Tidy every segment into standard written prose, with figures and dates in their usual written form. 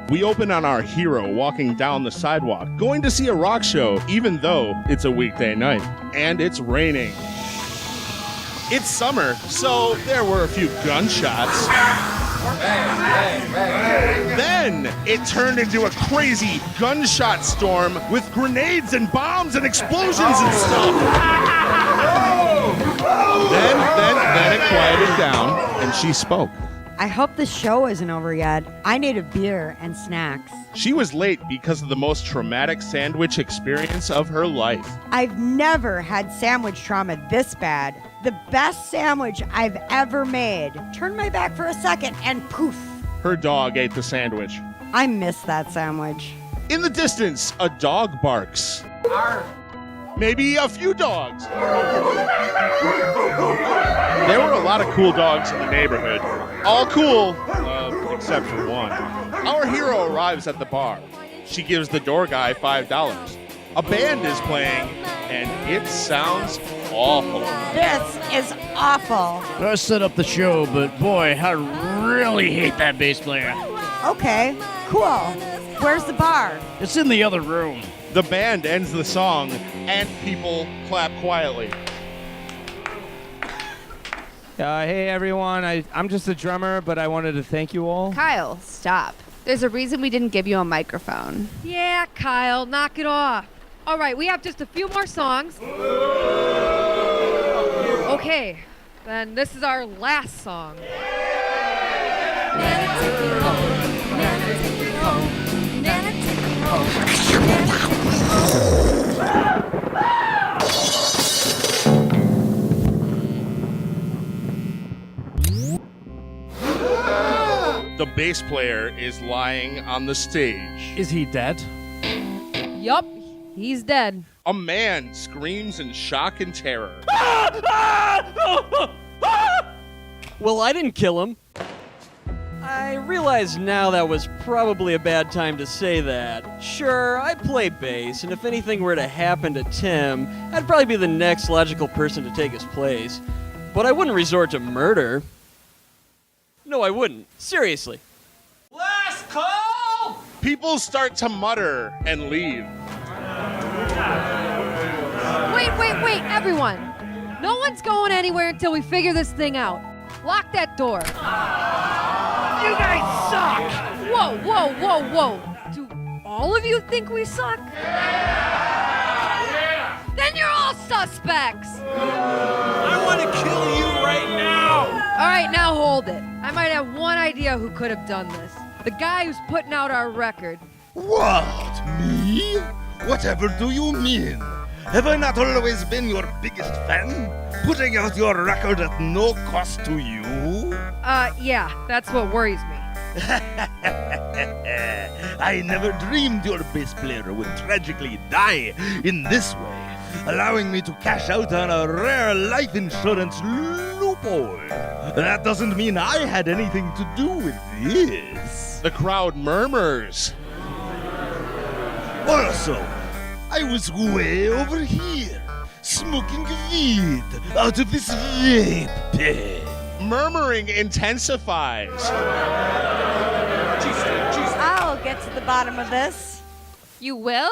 We open on our hero walking down the sidewalk, going to see a rock show, even though it's a weekday night. And it's raining. It's summer, so there were a few gunshots. Then it turned into a crazy gunshot storm with grenades and bombs and explosions and stuff. Then it quieted down, and she spoke. I hope the show isn't over yet. I need a beer and snacks. She was late because of the most traumatic sandwich experience of her life. I've never had sandwich trauma this bad. The best sandwich I've ever made. Turned my back for a second and poof. Her dog ate the sandwich. I miss that sandwich. In the distance, a dog barks. Maybe a few dogs. There were a lot of cool dogs in the neighborhood. All cool, except for one. Our hero arrives at the bar. She gives the door guy $5. A band is playing, and it sounds awful. This is awful. I set up the show, but boy, I really hate that bass player. Okay, cool. Where's the bar? It's in the other room. The band ends the song, and people clap quietly. Hey everyone, I'm just a drummer, but I wanted to thank you all. Kyle, stop. There's a reason we didn't give you a microphone. Yeah, Kyle, knock it off. All right, we have just a few more songs. Okay, then this is our last song. The bass player is lying on the stage. Is he dead? Yup, he's dead. A man screams in shock and terror. Well, I didn't kill him. I realize now that was probably a bad time to say that. Sure, I play bass, and if anything were to happen to Tim, I'd probably be the next logical person to take his place. But I wouldn't resort to murder. No, I wouldn't. Seriously. Last call! People start to mutter and leave. Wait, everyone. No one's going anywhere until we figure this thing out. Lock that door. You guys suck! Whoa. Do all of you think we suck? Yeah! Then you're all suspects. I want to kill you right now! All right, now hold it. I might have one idea who could have done this. The guy who's putting out our record. What? Me? Whatever do you mean? Have I not always been your biggest fan? Putting out your record at no cost to you? Yeah, that's what worries me. I never dreamed your bass player would tragically die in this way, allowing me to cash out on a rare life insurance loophole. That doesn't mean I had anything to do with this. The crowd murmurs. Also, I was way over here, smoking weed out of this vape pen. Murmuring intensifies. I'll get to the bottom of this. You will?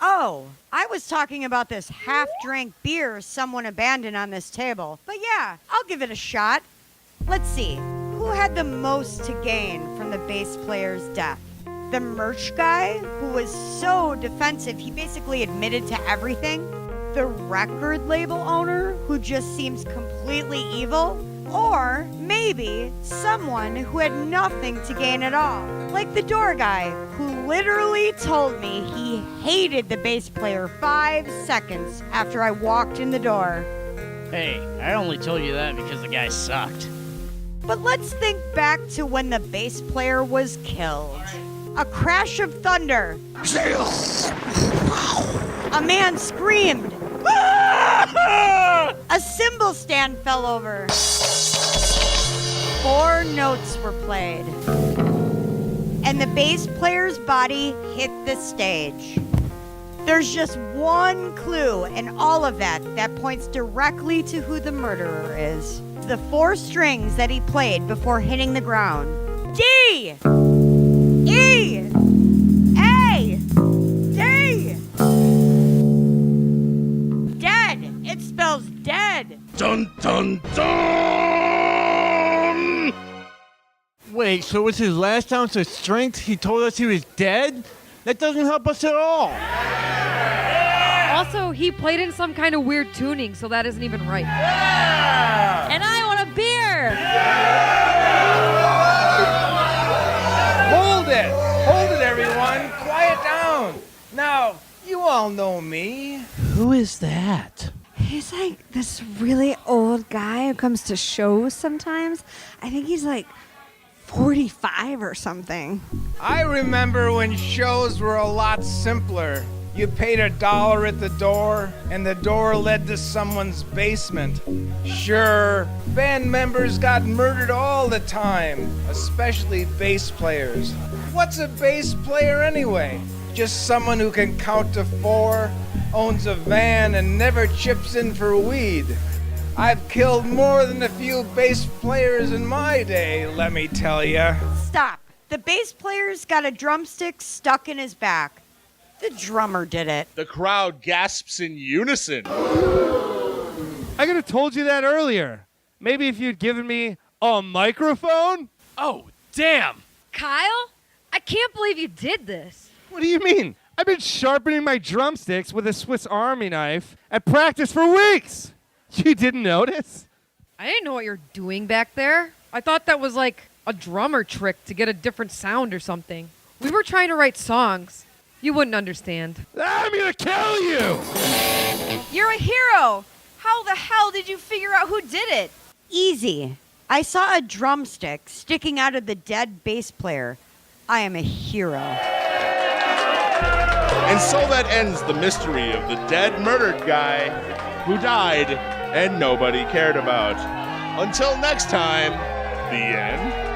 Oh, I was talking about this half-drank beer someone abandoned on this table. But yeah, I'll give it a shot. Let's see, who had the most to gain from the bass player's death? The merch guy, who was so defensive he basically admitted to everything? The record label owner, who just seems completely evil? Or maybe someone who had nothing to gain at all, like the door guy, who literally told me he hated the bass player 5 seconds after I walked in the door. Hey, I only told you that because the guy sucked. But let's think back to when the bass player was killed. A crash of thunder. A man screamed. A cymbal stand fell over. 4 notes were played. And the bass player's body hit the stage. There's just one clue in all of that points directly to who the murderer is. The 4 strings that he played before hitting the ground. D! E! dun, dun, dun! Wait, so was his last ounce of strength? He told us he was dead? That doesn't help us at all. Also, he played in some kind of weird tuning, so that isn't even right. And I want a beer! Hold it! Hold it, everyone! Quiet down! Now, you all know me. Who is that? He's like this really old guy who comes to shows sometimes. I think he's like 45 or something. I remember when shows were a lot simpler. You paid $1 at the door, and the door led to someone's basement. Sure, band members got murdered all the time, especially bass players. What's a bass player anyway? Just someone who can count to 4, owns a van, and never chips in for weed. I've killed more than a few bass players in my day, let me tell ya. Stop. The bass player's got a drumstick stuck in his back. The drummer did it. The crowd gasps in unison. I could have told you that earlier. Maybe if you'd given me a microphone? Oh, damn. Kyle? I can't believe you did this. What do you mean? I've been sharpening my drumsticks with a Swiss Army knife at practice for weeks. You didn't notice? I didn't know what you're doing back there. I thought that was like a drummer trick to get a different sound or something. We were trying to write songs. You wouldn't understand. I'm gonna kill you! You're a hero! How the hell did you figure out who did it? Easy. I saw a drumstick sticking out of the dead bass player. I am a hero. And so that ends the mystery of the dead murdered guy who died and nobody cared about. Until next time, the end.